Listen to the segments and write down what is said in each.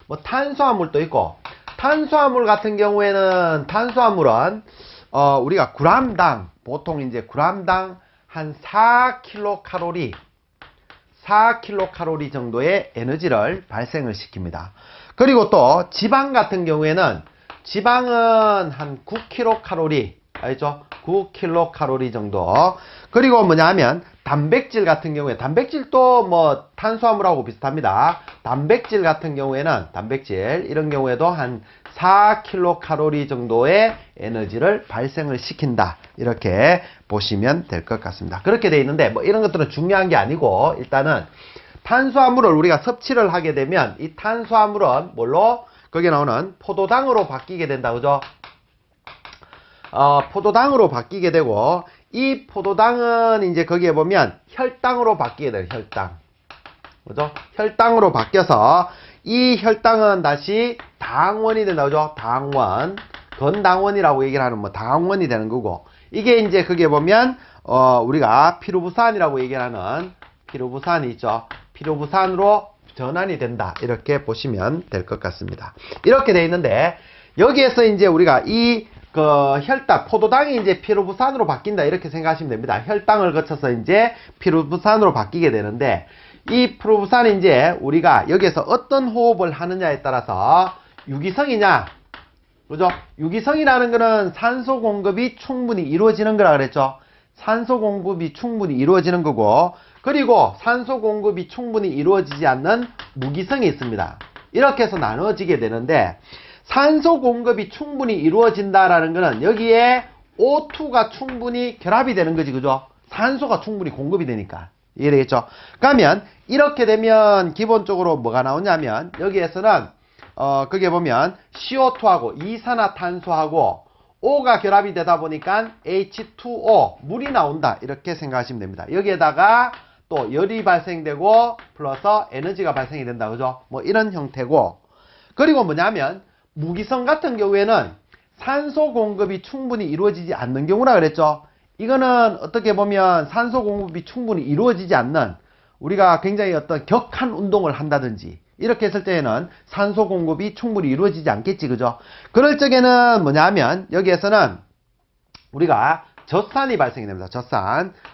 뭐 탄수화물도 있고, 탄수화물 같은 경우에는 탄수화물은 우리가 g당 보통 이제 g당 한 4kcal 4kcal 정도의 에너지를 발생을 시킵니다. 그리고 또 지방 같은 경우에는 지방은 한 9kcal 알죠? 9kcal 정도. 그리고 뭐냐면 단백질 같은 경우에 단백질도 뭐 탄수화물하고 비슷합니다. 단백질 같은 경우에는 단백질 이런 경우에도 한 4kcal 정도의 에너지를 발생을 시킨다. 이렇게 보시면 될 것 같습니다. 그렇게 돼 있는데 뭐 이런 것들은 중요한 게 아니고 일단은 탄수화물을 우리가 섭취를 하게 되면 이 탄수화물은 뭘로? 거기에 나오는 포도당으로 바뀌게 된다. 그죠? 포도당으로 바뀌게 되고 이 포도당은 이제 거기에 보면 혈당으로 바뀌게 돼요. 혈당. 그죠? 혈당으로 바뀌어서 이 혈당은 다시 당원이 된다. 그죠? 당원. 건당원이라고 얘기를 하는 뭐 당원이 되는 거고 이게 이제 거기에 보면 우리가 피로부산이라고 얘기를 하는 피로부산이 있죠. 피로부산으로 전환이 된다. 이렇게 보시면 될 것 같습니다. 이렇게 돼 있는데 여기에서 이제 우리가 이 혈당, 포도당이 이제 피로부산으로 바뀐다. 이렇게 생각하시면 됩니다. 혈당을 거쳐서 이제 피로부산으로 바뀌게 되는데, 이 피로부산이 이제 우리가 여기에서 어떤 호흡을 하느냐에 따라서 유기성이냐, 그죠? 유기성이라는 거는 산소 공급이 충분히 이루어지는 거라 그랬죠? 산소 공급이 충분히 이루어지는 거고, 그리고 산소 공급이 충분히 이루어지지 않는 무기성이 있습니다. 이렇게 해서 나눠지게 되는데, 산소 공급이 충분히 이루어진다라는 거는 여기에 O2가 충분히 결합이 되는 거지, 그죠? 산소가 충분히 공급이 되니까. 이해되겠죠? 그러면 이렇게 되면 기본적으로 뭐가 나오냐면 여기에서는 거기에 보면 CO2하고 이산화탄소하고 O가 결합이 되다 보니까 H2O 물이 나온다. 이렇게 생각하시면 됩니다. 여기에다가 또 열이 발생되고 플러스 에너지가 발생이 된다. 그죠? 뭐 이런 형태고. 그리고 뭐냐면 무기성 같은 경우에는 산소 공급이 충분히 이루어지지 않는 경우라 그랬죠. 이거는 어떻게 보면 산소 공급이 충분히 이루어지지 않는 우리가 굉장히 어떤 격한 운동을 한다든지 이렇게 했을 때에는 산소 공급이 충분히 이루어지지 않겠지, 그죠? 그럴 적에는 뭐냐면 여기에서는 우리가 젖산이 발생이 됩니다.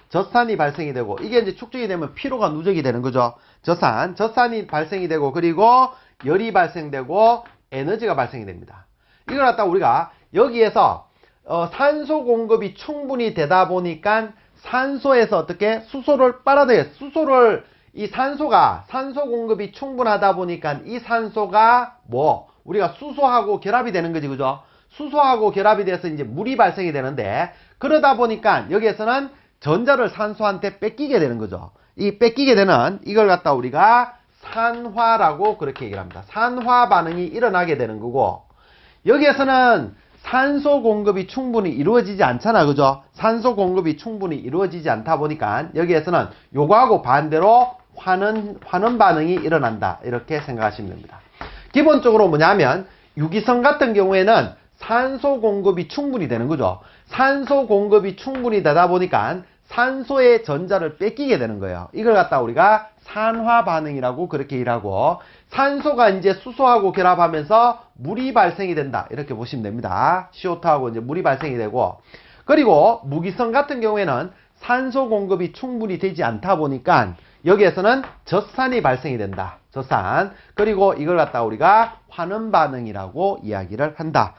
젖산이 발생이 되고 이게 이제 축적이 되면 피로가 누적이 되는 거죠. 젖산이 발생이 되고 그리고 열이 발생되고 에너지가 발생이 됩니다. 이걸 갖다 우리가 여기에서 산소 공급이 충분히 되다 보니까 산소에서 어떻게 수소를 빨아들여요. 이 산소가 산소 공급이 충분하다 보니까 이 산소가 뭐 우리가 수소하고 결합이 되는 거지, 그죠? 수소하고 결합이 돼서 이제 물이 발생이 되는데 그러다 보니까 여기에서는 전자를 산소한테 뺏기게 되는 거죠. 이 뺏기게 되는 이걸 갖다 우리가 산화라고 그렇게 얘기를 합니다. 산화 반응이 일어나게 되는 거고 여기에서는 산소 공급이 충분히 이루어지지 않잖아, 그죠? 산소 공급이 충분히 이루어지지 않다 보니까 여기에서는 요거하고 반대로 환원 반응이 일어난다. 이렇게 생각하시면 됩니다. 기본적으로 뭐냐면 유기성 같은 경우에는 산소 공급이 충분히 되는 거죠. 산소 공급이 충분히 되다 보니까 산소의 전자를 뺏기게 되는 거예요. 이걸 갖다 우리가 산화 반응이라고 그렇게 일하고 산소가 이제 수소하고 결합하면서 물이 발생이 된다. 이렇게 보시면 됩니다. CO2하고 이제 물이 발생이 되고 그리고 무기성 같은 경우에는 산소 공급이 충분히 되지 않다 보니까 여기에서는 젖산이 발생이 된다. 젖산. 그리고 이걸 갖다 우리가 환원 반응이라고 이야기를 한다.